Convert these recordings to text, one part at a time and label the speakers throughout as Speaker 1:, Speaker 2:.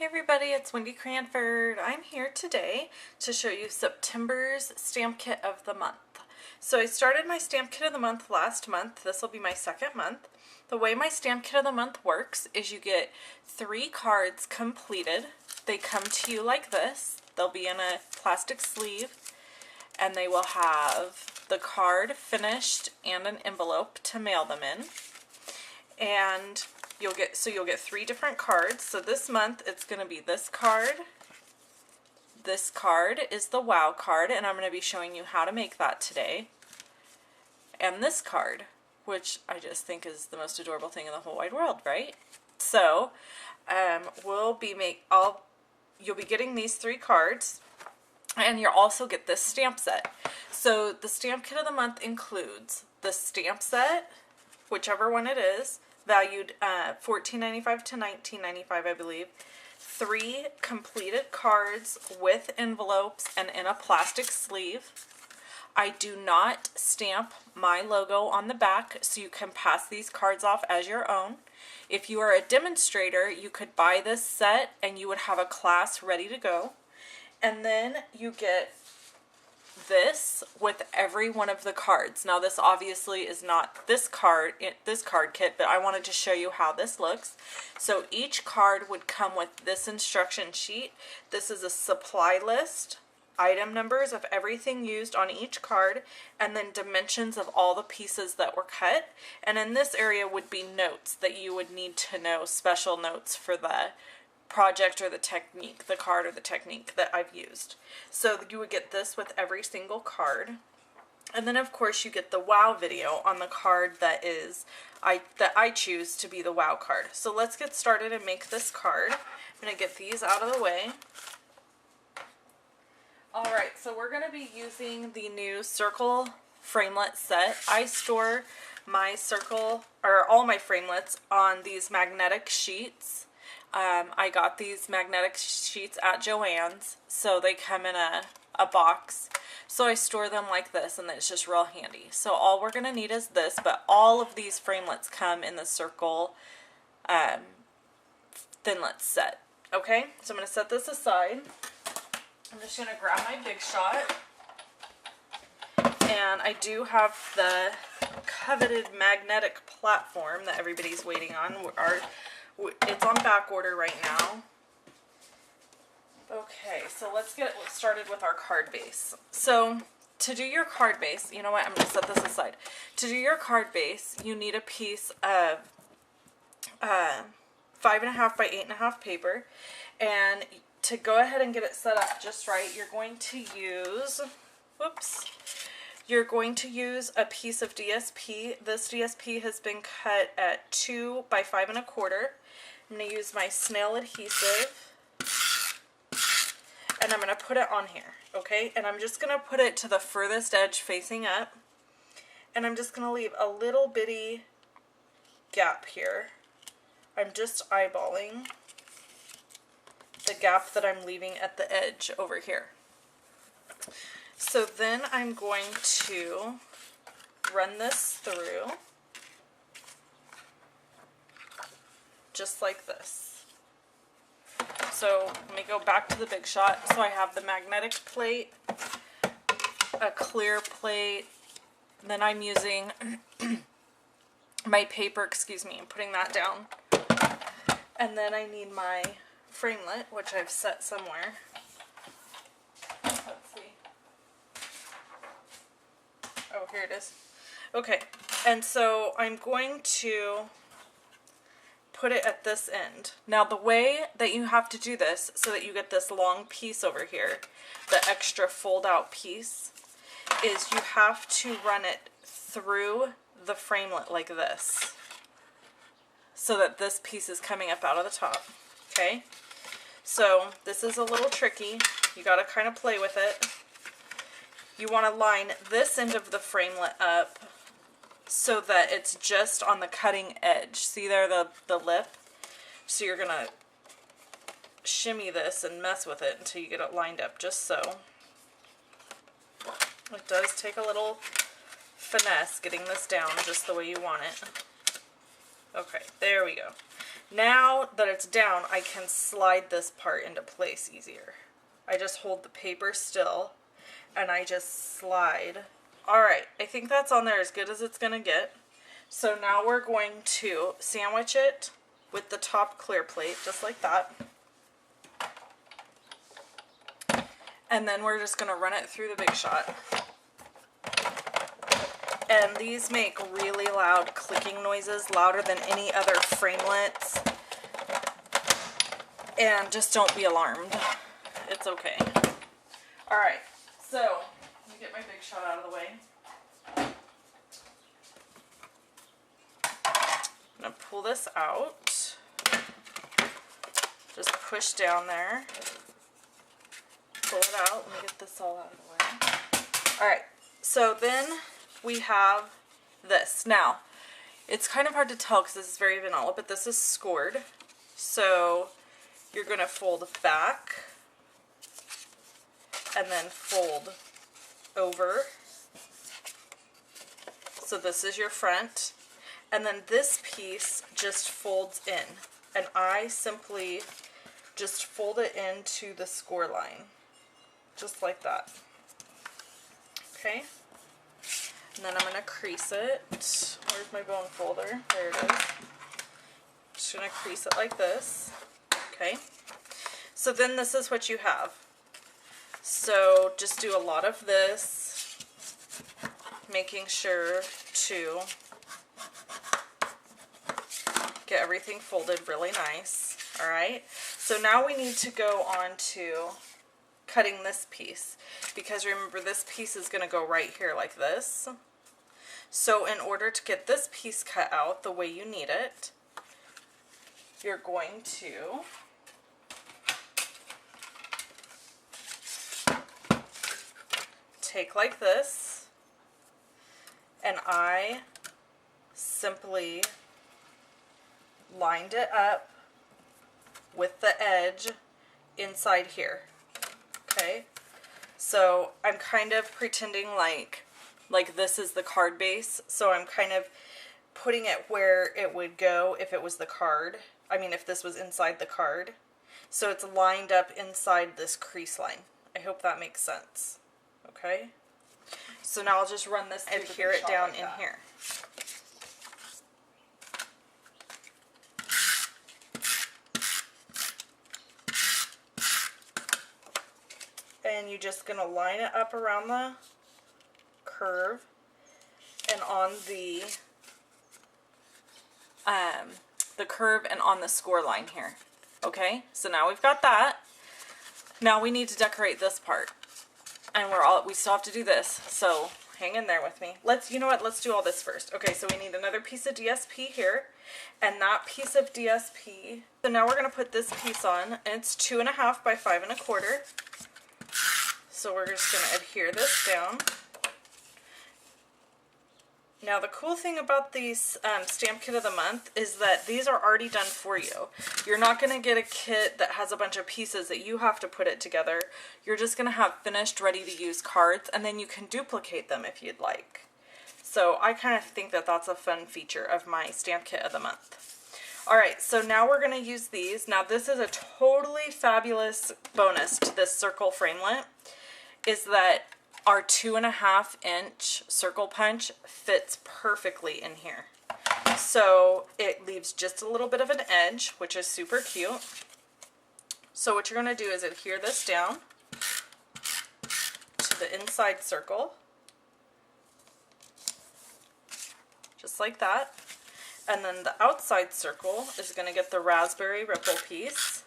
Speaker 1: Everybody, it's Wendy Cranford. I'm here today to show you September's stamp kit of the month. So I started my stamp kit of the month last month. This will be my second month. The way my stamp kit of the month works is you get 3 cards completed. They come to you like this. They'll be in a plastic sleeve and they will have the card finished and an envelope to mail them in. And you'll get 3 different cards. So this month it's going to be this card. This card is the Wow card, and I'm going to be showing you how to make that today. And this card, which I just think is the most adorable thing in the whole wide world, right? So you'll be getting these 3 cards, and you'll also get this stamp set. So the stamp kit of the month includes the stamp set, whichever one it is, valued $14.95 to $19.95, I believe. 3 completed cards with envelopes and in a plastic sleeve. I do not stamp my logo on the back, so you can pass these cards off as your own. If you are a demonstrator, you could buy this set and you would have a class ready to go. And then you get this with every one of the cards. Now this obviously is not this card kit, but I wanted to show you how this looks. So each card would come with this instruction sheet. This is a supply list, item numbers of everything used on each card, and then dimensions of all the pieces that were cut. And in this area would be notes that you would need to know, special notes for the project or the technique, the card or the technique that I've used. So you would get this with every single card. And then of course you get the Wow video on the card that I choose to be the Wow card. So let's get started and make this card. I'm going to get these out of the way. Alright, so we're going to be using the new circle framelit set. I store my all my framelits on these magnetic sheets. I got these magnetic sheets at Joann's, so they come in a box. So I store them like this, and it's just real handy. So all we're going to need is this, but all of these framelits come in the circle thinlet set. Okay, so I'm going to set this aside. I'm just going to grab my Big Shot. And I do have the coveted magnetic platform that everybody's waiting on. It's on back order right now. Okay, so let's get started with our card base. So to do your card base, you know what, I'm going to set this aside. To do your card base, you need a piece of 5.5 by 8.5 paper. And to go ahead and get it set up just right, you're going to use, you're going to use a piece of DSP. This DSP has been cut at 2 by 5 1/4. I'm going to use my snail adhesive, and I'm going to put it on here, okay? And I'm just going to put it to the furthest edge facing up, and I'm just going to leave a little bitty gap here. I'm just eyeballing the gap that I'm leaving at the edge over here. So then I'm going to run this through just like this. So let me go back to the Big Shot. So I have the magnetic plate, a clear plate, then I'm using my paper, I'm putting that down. And then I need my framelit, which I've set somewhere. Let's see. Oh, here it is. Okay, and so I'm going to put it at this end. Now the way that you have to do this so that you get this long piece over here, the extra fold out piece, is you have to run it through the framelit like this so that this piece is coming up out of the top. Okay, so this is a little tricky. You got to kind of play with it. You want to line this end of the framelit up so that it's just on the cutting edge. See there, the lip? So you're going to shimmy this and mess with it until you get it lined up just so. It does take a little finesse getting this down just the way you want it. Okay, there we go. Now that it's down, I can slide this part into place easier. I just hold the paper still and I just slide. Alright, I think that's on there as good as it's gonna get. So now we're going to sandwich it with the top clear plate, just like that. And then we're just gonna run it through the Big Shot. And these make really loud clicking noises, louder than any other framelits. And just don't be alarmed. It's okay. Alright, so let me get my Big Shot out of the way. I'm going to pull this out. Just push down there. Pull it out. Let me get this all out of the way. Alright, so then we have this. Now, it's kind of hard to tell because this is very vanilla, but this is scored. So you're going to fold back and then fold over. So this is your front. And then this piece just folds in. And I simply just fold it into the score line. Just like that. Okay? And then I'm going to crease it. Where's my bone folder? There it is. Just going to crease it like this. Okay? So then this is what you have. So just do a lot of this, making sure to get everything folded really nice. Alright? So now we need to go on to cutting this piece, because remember this piece is going to go right here like this. So in order to get this piece cut out the way you need it, you're going to take like this, and I simply lined it up with the edge inside here. Okay, so I'm kind of pretending like this is the card base, so I'm kind of putting it where it would go if it was the card. I mean, if this was inside the card. So it's lined up inside this crease line. I hope that makes sense. Okay, so now I'll just run this and adhere it down in here. And you're just going to line it up around the curve and on the curve and on the score line here. Okay, so now we've got that. Now we need to decorate this part, and we still have to do this. So hang in there with me. You know what? Let's do all this first. Okay, so we need another piece of DSP here, and that piece of DSP. So now we're going to put this piece on, and it's 2.5 by 5.25. So we're just going to adhere this down. Now the cool thing about these stamp kit of the month is that these are already done for you. You're not going to get a kit that has a bunch of pieces that you have to put it together. You're just going to have finished, ready to use cards, and then you can duplicate them if you'd like. So I kind of think that that's a fun feature of my stamp kit of the month. Alright, so now we're going to use these. Now this is a totally fabulous bonus to this circle framelit, is that our 2.5-inch circle punch fits perfectly in here. So it leaves just a little bit of an edge, which is super cute. So what you're going to do is adhere this down to the inside circle, just like that. And then the outside circle is going to get the raspberry ripple piece.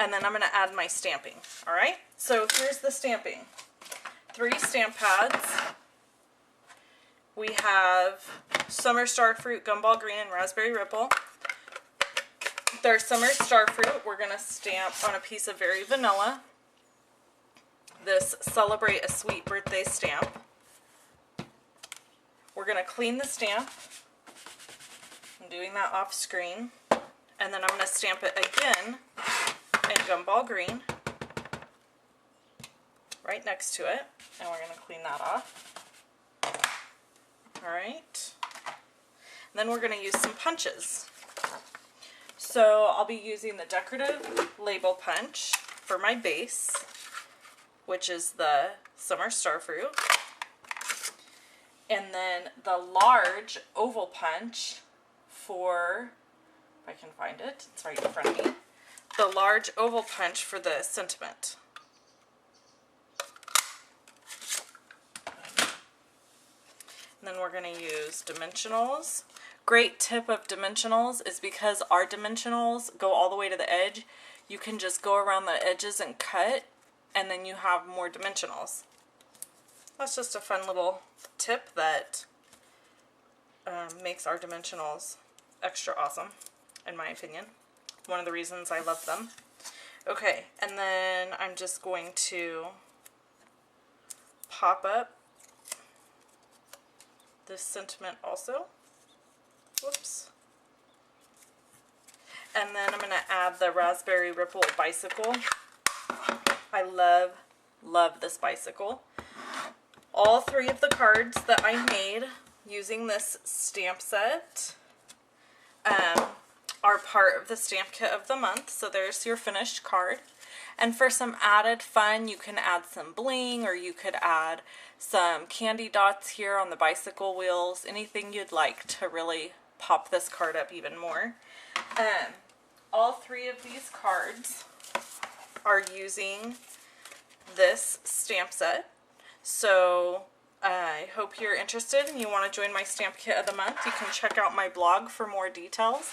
Speaker 1: And then I'm going to add my stamping. Alright, so here's the stamping. 3 stamp pads. We have Summer Starfruit, Gumball Green, and Raspberry Ripple. There's Summer Starfruit. We're going to stamp on a piece of Very Vanilla. This Celebrate a Sweet Birthday stamp. We're going to clean the stamp. I'm doing that off screen. And then I'm going to stamp it again in Gumball Green right next to it, and we're going to clean that off. Alright. Then we're going to use some punches. So I'll be using the decorative label punch for my base, which is the Summer Starfruit. And then the large oval punch for, if I can find it, it's right in front of me. The large oval punch for the sentiment. And then we're going to use dimensionals. Great tip of dimensionals is because our dimensionals go all the way to the edge, you can just go around the edges and cut, and then you have more dimensionals. That's just a fun little tip that makes our dimensionals extra awesome, in my opinion. One of the reasons I love them. Okay, and then I'm just going to pop up this sentiment also. Whoops. And then I'm going to add the Raspberry Ripple Bicycle. I love this bicycle. All three of the cards that I made using this stamp set are part of the stamp kit of the month. So there's your finished card. And for some added fun, you can add some bling, or you could add some candy dots here on the bicycle wheels. Anything you'd like to really pop this card up even more. All three of these cards are using this stamp set. So I hope you're interested and you want to join my stamp kit of the month. You can check out my blog for more details.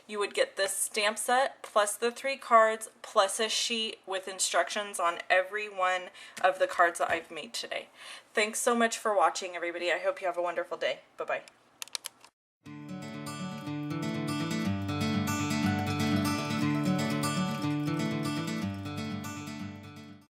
Speaker 1: You would get this stamp set plus the 3 cards plus a sheet with instructions on every one of the cards that I've made today. Thanks so much for watching, everybody. I hope you have a wonderful day. Bye-bye.